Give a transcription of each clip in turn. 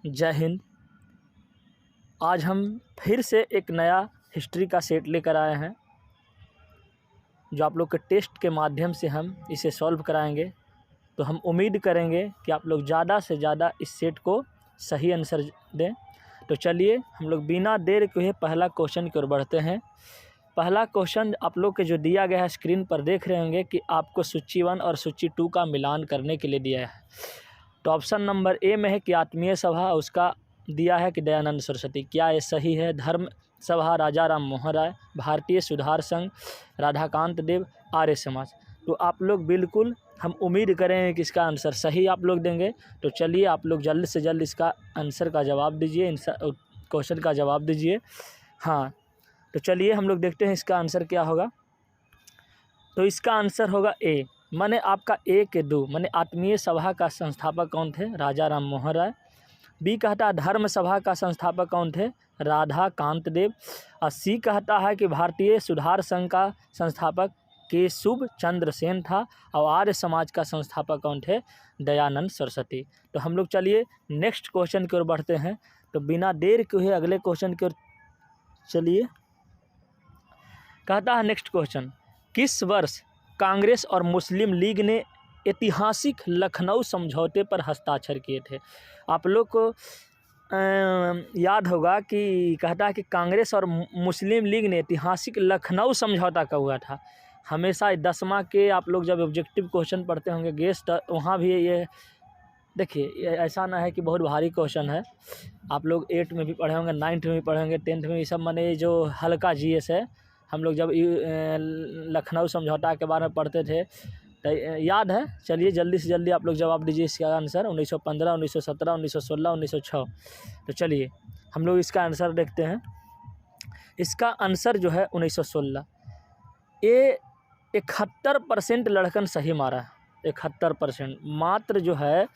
जय हिंद। आज हम फिर से एक नया हिस्ट्री का सेट लेकर आए हैं, जो आप लोग के टेस्ट के माध्यम से हम इसे सॉल्व कराएंगे। तो हम उम्मीद करेंगे कि आप लोग ज़्यादा से ज़्यादा इस सेट को सही आंसर दें। तो चलिए हम लोग बिना देर के पहला क्वेश्चन की ओर बढ़ते हैं। पहला क्वेश्चन आप लोग के जो दिया गया है स्क्रीन पर देख रहे होंगे कि आपको सूची 1 और सूची 2 का मिलान करने के लिए दिया है। तो ऑप्शन नंबर ए में है कि आत्मीय सभा, उसका दिया है कि दयानंद सरस्वती। क्या ये सही है? धर्म सभा राजा राम मोहन राय, भारतीय सुधार संघ राधाकांत देव, आर्य समाज। तो आप लोग बिल्कुल हम उम्मीद करेंगे कि इसका आंसर सही आप लोग देंगे। तो चलिए आप लोग जल्द से जल्द इसका आंसर का जवाब दीजिए, क्वेश्चन का जवाब दीजिए। हाँ, तो चलिए हम लोग देखते हैं इसका आंसर क्या होगा। तो इसका आंसर होगा ए, माने आपका ए के 2, माने आत्मीय सभा का संस्थापक कौन थे? राजा राम मोहन राय। बी कहता है धर्म सभा का संस्थापक कौन थे? राधाकांत देव। और सी कहता है कि भारतीय सुधार संघ का संस्थापक केशव चंद्र सेन था। और आर्य समाज का संस्थापक कौन थे? दयानंद सरस्वती। तो हम लोग चलिए नेक्स्ट क्वेश्चन की ओर बढ़ते हैं। तो बिना देर के हुए अगले क्वेश्चन की ओर चलिए। कहता है नेक्स्ट क्वेश्चन, किस वर्ष कांग्रेस और मुस्लिम लीग ने ऐतिहासिक लखनऊ समझौते पर हस्ताक्षर किए थे? आप लोग को याद होगा कि कहता है कि कांग्रेस और मुस्लिम लीग ने ऐतिहासिक लखनऊ समझौता का हुआ था। हमेशा 10वां के आप लोग जब ऑब्जेक्टिव क्वेश्चन पढ़ते होंगे गेस्ट, वहाँ भी ये देखिए, ऐसा ना है कि बहुत भारी क्वेश्चन है। आप लोग 8 में भी पढ़े होंगे, 9th में भी पढ़े होंगे, 10th में भी, सब माने जो हल्का जीएस है। हम लोग जब लखनऊ समझौता के बारे में पढ़ते थे तो याद है। चलिए जल्दी से जल्दी आप लोग जवाब दीजिए इसका आंसर। 1915, 1917, 1916, 1906। तो चलिए हम लोग इसका आंसर देखते हैं। इसका आंसर जो है 1916। ये 71% लड़कन सही मारा है। 71%, मात्र जो है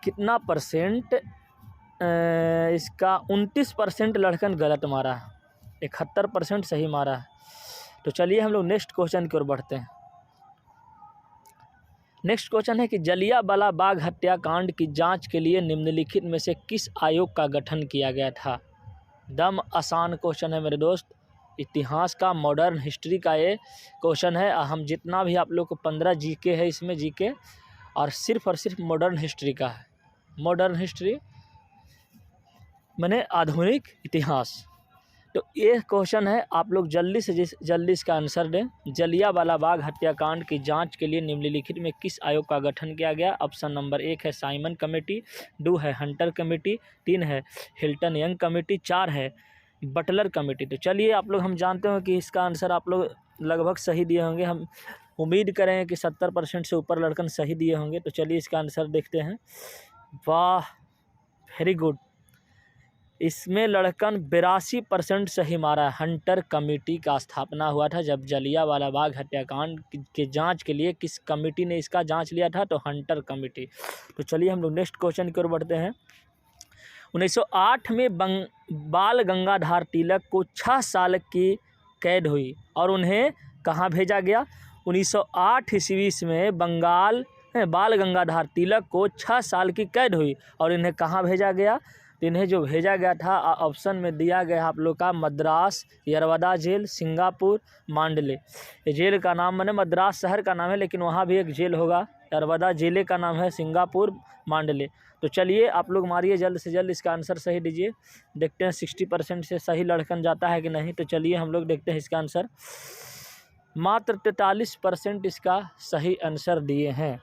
कितना परसेंट, इसका 29% लड़कन गलत मारा है। 71% सही मारा है। तो चलिए हम लोग नेक्स्ट क्वेश्चन की ओर बढ़ते हैं। नेक्स्ट क्वेश्चन है कि जलियांवाला बाग हत्याकांड की जांच के लिए निम्नलिखित में से किस आयोग का गठन किया गया था? दम आसान क्वेश्चन है मेरे दोस्त, इतिहास का, मॉडर्न हिस्ट्री का ये क्वेश्चन है। हम जितना भी आप लोग को 15 जीके है इसमें, जीके और सिर्फ मॉडर्न हिस्ट्री का है। मॉडर्न हिस्ट्री माने आधुनिक इतिहास। तो ये क्वेश्चन है, आप लोग जल्दी से जल्दी इसका आंसर दें। जलियांवाला बाग हत्याकांड की जांच के लिए निम्नलिखित में किस आयोग का गठन किया गया? ऑप्शन नंबर 1 है साइमन कमेटी, 2 है हंटर कमेटी, 3 है हिल्टन यंग कमेटी, 4 है बटलर कमेटी। तो चलिए आप लोग, हम जानते हैं कि इसका आंसर आप लोग लगभग सही दिए होंगे। हम उम्मीद करें कि 70% से ऊपर लड़कन सही दिए होंगे। तो चलिए इसका आंसर देखते हैं। वाह, वेरी गुड। इसमें लड़कन 82% सही मारा है। हंटर कमेटी का स्थापना हुआ था जब जलियांवाला बाग हत्याकांड के जांच के लिए किस कमेटी ने इसका जांच लिया था? तो हंटर कमेटी। तो चलिए हम लोग नेक्स्ट क्वेश्चन की ओर बढ़ते हैं। 1908 में बाल गंगाधर तिलक को 6 साल की कैद हुई और उन्हें कहाँ भेजा गया? 1908 ईस्वी में बाल गंगाधर तिलक को 6 साल की कैद हुई और इन्हें कहाँ भेजा गया? तो इन्हें जो भेजा गया था ऑप्शन में दिया गया आप लोग का मद्रास, यरवदा जेल, सिंगापुर, मांडले। ये जेल का नाम मैंने मद्रास शहर का नाम है, लेकिन वहाँ भी एक जेल होगा। यरवदा जेल का नाम है सिंगापुर, मांडले। तो चलिए आप लोग मारिए जल्द से जल्द इसका आंसर सही दीजिए। देखते हैं 60% से सही लड़कन जाता है कि नहीं। तो चलिए हम लोग देखते हैं इसका आंसर। मात्र 43% इसका सही आंसर दिए हैं।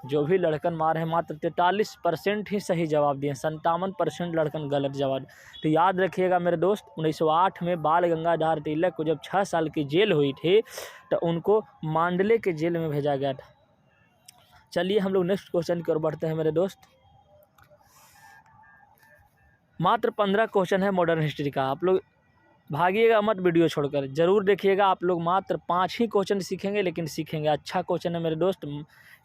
जो भी लड़कन मारे हैं मात्र 43% ही सही जवाब दिए। 57% लड़कन गलत जवाब। तो याद रखिएगा मेरे दोस्त, 1908 में बाल गंगाधर तिलक को जब 6 साल की जेल हुई थी तो उनको मांडले के जेल में भेजा गया था। चलिए हम लोग नेक्स्ट क्वेश्चन की ओर बढ़ते हैं मेरे दोस्त। मात्र 15 क्वेश्चन है मॉडर्न हिस्ट्री का। आप लोग भागिएगा मत वीडियो छोड़कर, जरूर देखिएगा। आप लोग मात्र 5 ही क्वेश्चन सीखेंगे, लेकिन सीखेंगे। अच्छा क्वेश्चन है मेरे दोस्त।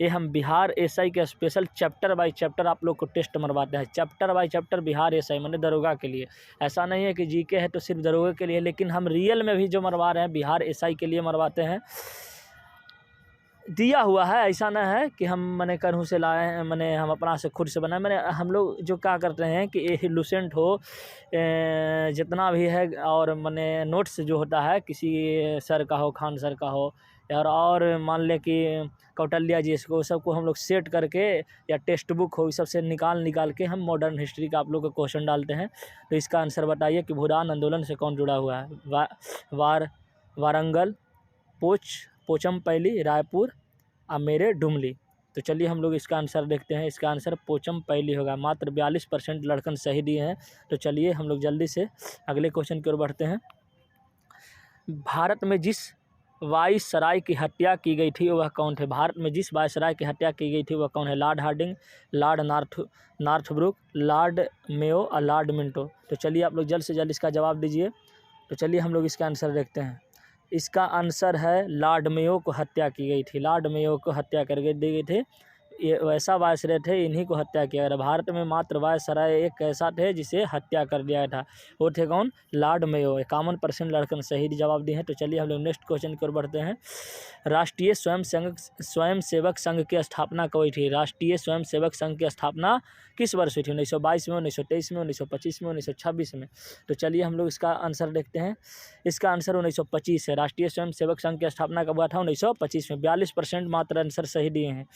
ये हम बिहार एसआई के स्पेशल चैप्टर बाय चैप्टर आप लोग को टेस्ट मरवाते हैं। Chapter by chapter Bihar SI माने दरोगा के लिए। ऐसा नहीं है कि जीके है तो सिर्फ दरोगा के लिए, लेकिन हम रियल में भी जो मरवा रहे हैं बिहार एसआई के लिए मरवाते हैं। 5 क्वेश्चन है मेरे दोस्त, 5 ही क्वेश्चन सीखेंगे, लेकिन सीखेंगे। अच्छा क्वेश्चन है मेरे दोस्त। ये हम बिहार एसआई के स्पेशल चैप्टर बाय चैप्टर आप लोग को टेस्ट मरवाते हैं। Chapter by chapter Bihar SI माने दरोगा के लिए। ऐसा नहीं है कि जीके है तो सिर्फ दरोगा के लिए, लेकिन हम रियल में भी जो मरवा रहे हैं बिहार एसआई के लिए मरवाते हैं। दिया हुआ है, ऐसा ना है कि हम मैंने कहीं से लाए हैं, मैंने हम अपना से खुद से बनाए। मैंने हम लोग जो क्या करते हैं कि ये लुसेंट हो जितना भी है, और मैंने नोट्स जो होता है किसी सर का हो, खान सर का हो, यार और मान ले कि कौटल्या जी, इसको सबको हम लोग सेट करके, या टेक्स्ट बुक हो, इस सब से निकाल के हम मॉडर्न हिस्ट्री का आप लोग को क्वेश्चन डालते हैं। तो इसका आंसर बताइए कि भूदान आंदोलन से कौन जुड़ा हुआ है? वारंगल, पोचमपल्ली, रायपुर, अमेरे, डुमली। तो चलिए हम लोग इसका आंसर देखते हैं। इसका आंसर पोचमपल्ली होगा। मात्र 42% लड़कन सही दिए हैं। तो चलिए हम लोग जल्दी से अगले क्वेश्चन की ओर बढ़ते हैं। भारत में जिस वायसराय की हत्या की गई थी वह कौन थे? भारत में जिस वायसराय की हत्या की गई थी वह कौन है? Lord Hardinge, Lord Northbrook, Lord Mayo और लॉर्ड मिंटो। तो चलिए आप लोग जल्द से जल्द इसका जवाब दीजिए। तो चलिए हम लोग इसका आंसर देखते हैं। इसका आंसर है लॉर्ड मेयो को हत्या की गई थी। लॉर्ड मेयो को हत्या करके दी गई थी। ये वैसा वायसराय थे, इन्हीं को हत्या किया गया। भारत में मात्र वायसराय एक ऐसा थे जिसे हत्या कर दिया था, वो थे कौन? Lord Mayo. 51% लड़कन सही जवाब दिए हैं। तो चलिए हम लोग नेक्स्ट क्वेश्चन की ओर बढ़ते हैं। राष्ट्रीय स्वयंसेवक संघ की स्थापना कब हुई थी? राष्ट्रीय स्वयंसेवक संघ की स्थापना किस वर्ष हुई थी? 1922 में, 1923 में, 1925 में, 1926 में। तो चलिए हम लोग इसका आंसर देखते हैं। इसका आंसर 1925 है। राष्ट्रीय स्वयंसेवक संघ की स्थापना कब हुआ था? 1925 में। 42% मात्र आंसर सही दिए हैं।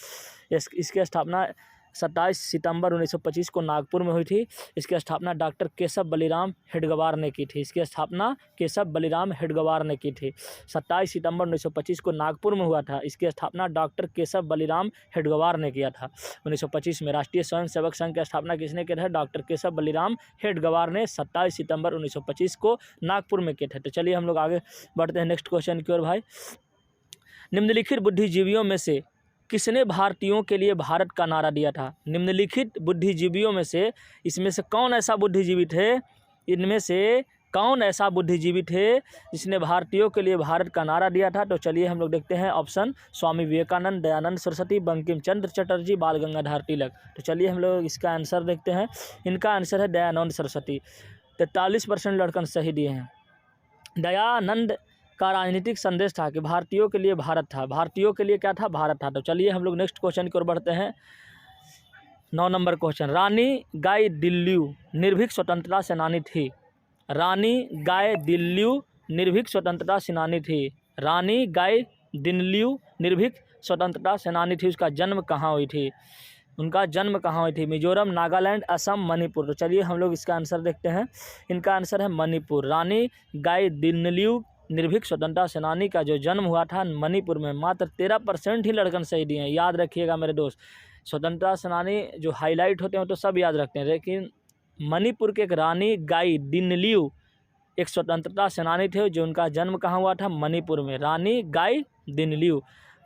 इसकी स्थापना 27 सितंबर 1925 को नागपुर में हुई थी। इसकी स्थापना डॉक्टर केशव बलिराम हेडगेवार ने की थी। इसकी स्थापना केशव बलिराम हेडगेवार ने की थी। 27 सितंबर 1925 को नागपुर में हुआ था। इसकी स्थापना डॉक्टर केशव बलिराम हेडगेवार ने किया था 1925 में। राष्ट्रीय स्वयंसेवक संघ की स्थापना किसने किया था? डॉक्टर केशव बलिराम हेडगेवार ने 27 सितंबर 1925 को नागपुर में किया था। तो चलिए हम लोग आगे बढ़ते हैं नेक्स्ट क्वेश्चन की ओर भाई। निम्नलिखित बुद्धिजीवियों में से किसने भारतीयों के लिए भारत का नारा दिया था? निम्नलिखित बुद्धिजीवियों में से इसमें से कौन ऐसा बुद्धिजीवी थे? इनमें से कौन ऐसा बुद्धिजीवी थे जिसने भारतीयों के लिए भारत का नारा दिया था? तो चलिए हम लोग देखते हैं ऑप्शन। स्वामी विवेकानंद, दयानंद सरस्वती, बंकिम चंद्र चटर्जी, बाल गंगाधर तिलक। तो चलिए हम लोग इसका आंसर देखते हैं। इनका आंसर है दयानंद सरस्वती। 43% लड़कन सही दिए हैं। दयानंद का राजनीतिक संदेश था कि भारतीयों के लिए भारत था। भारतीयों के लिए क्या था? भारत था। तो चलिए हम लोग नेक्स्ट क्वेश्चन की ओर बढ़ते हैं। 9 नंबर क्वेश्चन। रानी गाय दिल्ल्यू निर्भीक स्वतंत्रता सेनानी थी। रानी गाय दिल्ल्यू निर्भीक स्वतंत्रता सेनानी थी। रानी गाय दिल्ल्यू निर्भीक स्वतंत्रता सेनानी थी। उसका जन्म कहाँ हुई थी? उनका जन्म कहाँ हुई थी? मिजोरम, नागालैंड, असम, मणिपुर। तो चलिए हम लोग इसका आंसर देखते हैं। इनका आंसर है मणिपुर। रानी गाय दिल्ल्यू निर्भीक स्वतंत्रता सेनानी का जो जन्म हुआ था मणिपुर में। मात्र 13% ही लड़कन सही दिए हैं। याद रखिएगा मेरे दोस्त, स्वतंत्रता सेनानी जो हाईलाइट होते हैं तो सब याद रखते हैं, लेकिन मणिपुर के एक रानी गाई दिनलियू एक स्वतंत्रता सेनानी थे जो उनका जन्म कहाँ हुआ था? मणिपुर में। रानी गाई दिनलियू।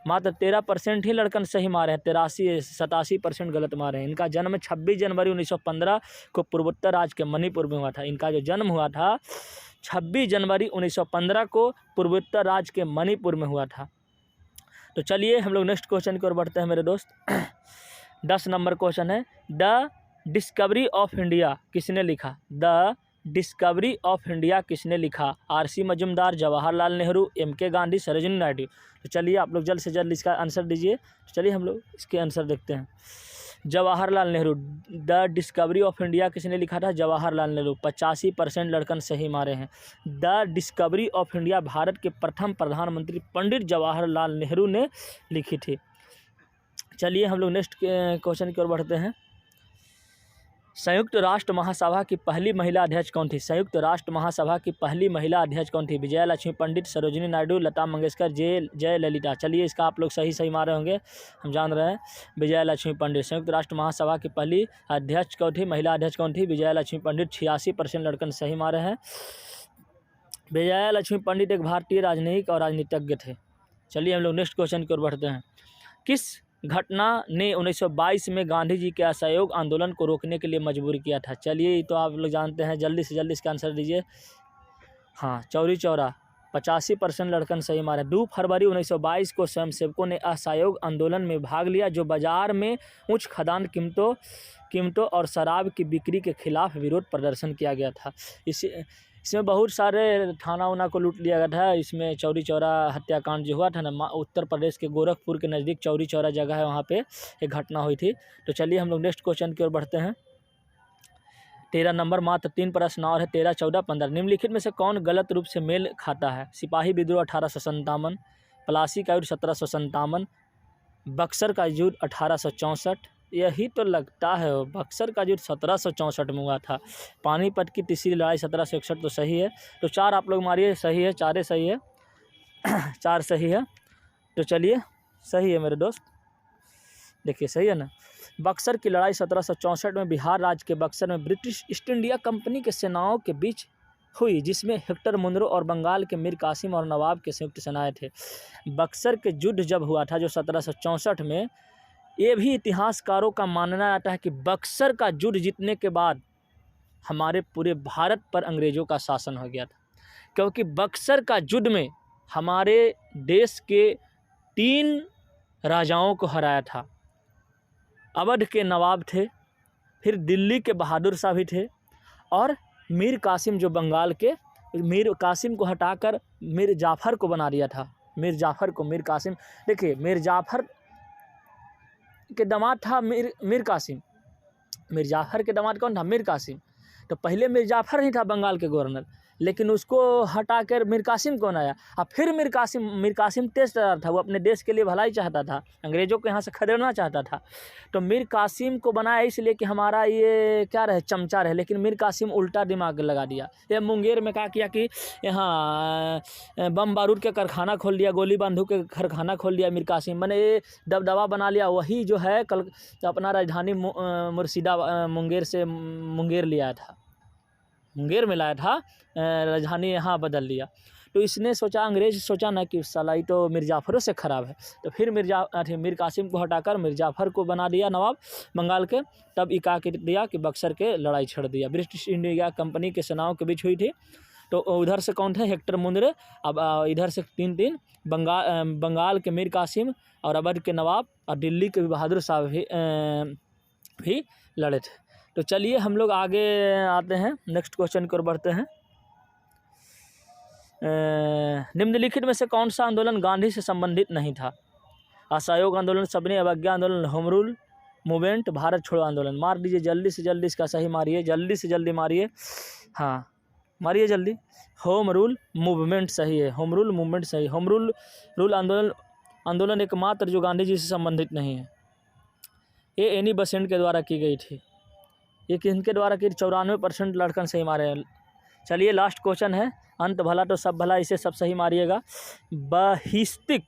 मात्र 13% ही लड़कन सही मारे हैं। 87% गलत मारे हैं। इनका जन्म 26 जनवरी 1915 को पूर्वोत्तर राज्य के मणिपुर में हुआ था। इनका जो जन्म हुआ था 26 जनवरी 1915 को पूर्वोत्तर राज्य के मणिपुर में हुआ था। तो चलिए हम लोग नेक्स्ट क्वेश्चन की ओर बढ़ते हैं मेरे दोस्त। 10 नंबर क्वेश्चन है। द डिस्कवरी ऑफ इंडिया किसने लिखा? द डिस्कवरी ऑफ इंडिया किसने लिखा? आर.सी. मजूमदार, जवाहरलाल नेहरू, एम.के. गांधी, सरोजिनी नायडू। तो चलिए आप लोग जल्द से जल्द इसका आंसर दीजिए। तो चलिए हम लोग इसके आंसर देखते हैं। Jawaharlal Nehru. The discovery of India किसने लिखा था? जवाहरलाल नेहरू। 85% लड़कन सही मारे हैं। The discovery of India Bharat के प्रथम प्रधानमंत्री पंडित जवाहरलाल नेहरू ने लिखी थी। चलिए हम लोग नेक्स्ट क्वेश्चन की ओर बढ़ते हैं। संयुक्त राष्ट्र महासभा की पहली महिला अध्यक्ष कौन थी? संयुक्त राष्ट्र महासभा की पहली महिला अध्यक्ष कौन थी? विजया लक्ष्मी पंडित, सरोजिनी नायडू, लता मंगेशकर, जय ललिता। चलिए इसका आप लोग सही मारे होंगे, हम जान रहे हैं। विजया लक्ष्मी पंडित। संयुक्त राष्ट्र महासभा की पहली अध्यक्ष कौन थी? महिला अध्यक्ष कौन थी? विजया लक्ष्मी पंडित। 86% लड़कन सही मारे हैं। विजया लक्ष्मी पंडित एक भारतीय राजनयिक और राजनीतिज्ञ थे। चलिए हम लोग नेक्स्ट क्वेश्चन की ओर बढ़ते हैं। किस घटना ने 1922 में गांधी जी के असहयोग आंदोलन को रोकने के लिए मजबूर किया था? चलिए ये तो आप लोग जानते हैं, जल्दी से जल्दी इसका आंसर दीजिए। हाँ, चौरी चौरा। 85% लड़कन सही मारे। 2 फरवरी 1922 को स्वयंसेवकों ने असहयोग आंदोलन में भाग लिया जो बाजार में उच्च खदान कीमतों और शराब की बिक्री के खिलाफ विरोध प्रदर्शन किया गया था। इसमें बहुत सारे थाना उना को लूट लिया गया था। इसमें चौरी चौरा हत्याकांड जो हुआ था ना, उत्तर प्रदेश के गोरखपुर के नज़दीक चौरी चौरा जगह है, वहाँ पे एक घटना हुई थी। तो चलिए हम लोग नेक्स्ट क्वेश्चन की ओर बढ़ते हैं। 13 नंबर, मात्र 3 प्रश्न और है, 13, 14, 15। निम्नलिखित में से कौन गलत रूप से मेल खाता है? सिपाही विद्रोह 1857, प्लासी का युद्ध 1757, बक्सर का युद्ध 1864। यही तो लगता है, बक्सर का युद्ध 1764 में हुआ था। पानीपत की तीसरी लड़ाई 1761, तो सही है। तो 4 आप लोग मारिए, सही है, 4 सही है। 4 सही है। तो चलिए सही है मेरे दोस्त, देखिए सही है ना। बक्सर की लड़ाई 1764 में बिहार राज्य के बक्सर में ब्रिटिश ईस्ट इंडिया कंपनी के सेनाओं के बीच हुई, जिसमें हेक्टर मुनरो और बंगाल के मीर कासिम और नवाब के संयुक्त सेनाएं थे। बक्सर के युद्ध जब हुआ था जो 1764 में, ये भी इतिहासकारों का मानना आता है कि बक्सर का युद्ध जीतने के बाद हमारे पूरे भारत पर अंग्रेज़ों का शासन हो गया था, क्योंकि बक्सर का युद्ध में हमारे देश के 3 राजाओं को हराया था। अवध के नवाब थे, फिर दिल्ली के बहादुर शाह भी थे, और मीर कासिम जो बंगाल के, मीर कासिम को हटाकर मीर जाफ़र को बना दिया था। मीर जाफ़र को मीर कासिम, देखिए मीर जाफ़र के दामाद था मीर कासिम। मीर जाफ़र के दामाद कौन था? मीर कासिम। तो पहले मीर जाफ़र ही था बंगाल के गवर्नर, लेकिन उसको हटाकर मीर कासिम कौन आया? अब फिर मीर कासिम तेज तर्रार था, वो अपने देश के लिए भलाई चाहता था, अंग्रेज़ों को यहाँ से खदेड़ना चाहता था। तो मीर कासिम को बनाया इसलिए कि हमारा ये क्या रहे, चमचा रहे। लेकिन मीर कासिम उल्टा दिमाग लगा दिया। ये मुंगेर में क्या किया कि यहाँ बम बारूद के कारखाना खोल दिया, गोली बंदूक के कारखाना खोल दिया मीर कासिम। मैंने ये दबदबा बना लिया। वही जो है कल अपना राजधानी मुंगेर से मुंगेर लिया था, मुंगेर में लाया था, राजधानी यहाँ बदल लिया। तो इसने सोचा, अंग्रेज़ सोचा ना कि साला ये तो मीर जाफ़रों से ख़राब है, तो फिर मीर कासिम को हटाकर मीर जाफ़र को बना दिया नवाब बंगाल के। तब इका के दिया कि बक्सर के लड़ाई छेड़ दिया। ब्रिटिश इंडिया कंपनी के सेनाओं के बीच हुई थी। तो उधर से कौन थे? Hector Munro. अब इधर से 3 बंगाल के मीर कासिम और अवध के नवाब और दिल्ली के बहादुर शाह भी लड़े थे। तो चलिए हम लोग आगे आते हैं, नेक्स्ट क्वेश्चन की ओर बढ़ते हैं। निम्नलिखित में से कौन सा आंदोलन गांधी से संबंधित नहीं था? असहयोग आंदोलन, सबने अवज्ञा आंदोलन, होम रूल मूवमेंट, भारत छोड़ो आंदोलन। मार दीजिए जल्दी से जल्दी, इसका सही मारिए, जल्दी से जल्दी मारिए। हाँ मारिए जल्दी। होम रूल मूवमेंट सही है, होम रूल मूवमेंट सही। होम रूल आंदोलन एकमात्र जो गांधी जी से संबंधित नहीं है। ये एनी बेसेंट के द्वारा की गई थी। ये किनके द्वारा की? 94% लड़कन सही मारे हैं। चलिए लास्ट क्वेश्चन है, अंत भला तो सब भला, इसे सब सही मारिएगा। बहिष्तिक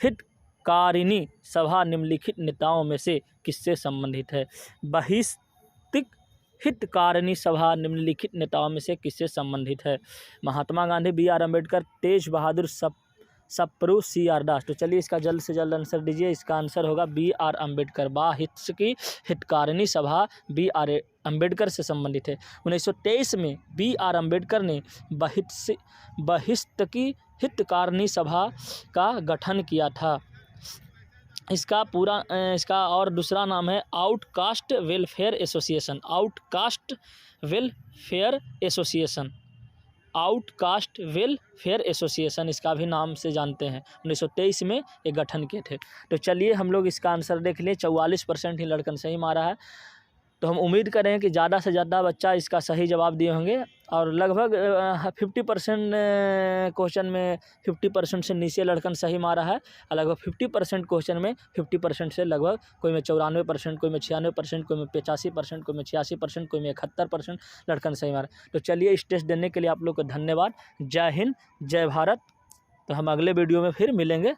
हितकारिणी सभा निम्नलिखित नेताओं में से किससे संबंधित है? बहिष्तिक हितकारिणी सभा निम्नलिखित नेताओं में से किससे संबंधित है? महात्मा गांधी, BR अम्बेडकर, तेज बहादुर सप्रू, CR दास। तो चलिए इसका जल्द से जल्द आंसर दीजिए। इसका आंसर होगा BR अम्बेडकर। बहिष्तिक हितकारिणी सभा BR अम्बेडकर से संबंधित है। 1923 में BR अम्बेडकर ने बहिष्तिक हितकारिणी सभा का गठन किया था। इसका और दूसरा नाम है outcast welfare association. Outcast welfare association इसका भी नाम से जानते हैं। 1923 में ये गठन किए थे। तो चलिए हम लोग इसका आंसर देख लें। 44% ही लड़कन सही मारा है। तो हम उम्मीद करें कि ज़्यादा से ज़्यादा बच्चा इसका सही जवाब दिए होंगे, और लगभग 50% क्वेश्चन में 50% से नीचे लड़कन सही मारा है, और लगभग 50% क्वेश्चन में 50% से लगभग, कोई में 94%, कोई में 96%, कोई में 85%, कोई में 86%, कोई में 71% लड़कन सही मारा। तो चलिए इस टेस्ट देने के लिए आप लोग को धन्यवाद। जय हिंद, जय भारत। तो हम अगले वीडियो में फिर मिलेंगे।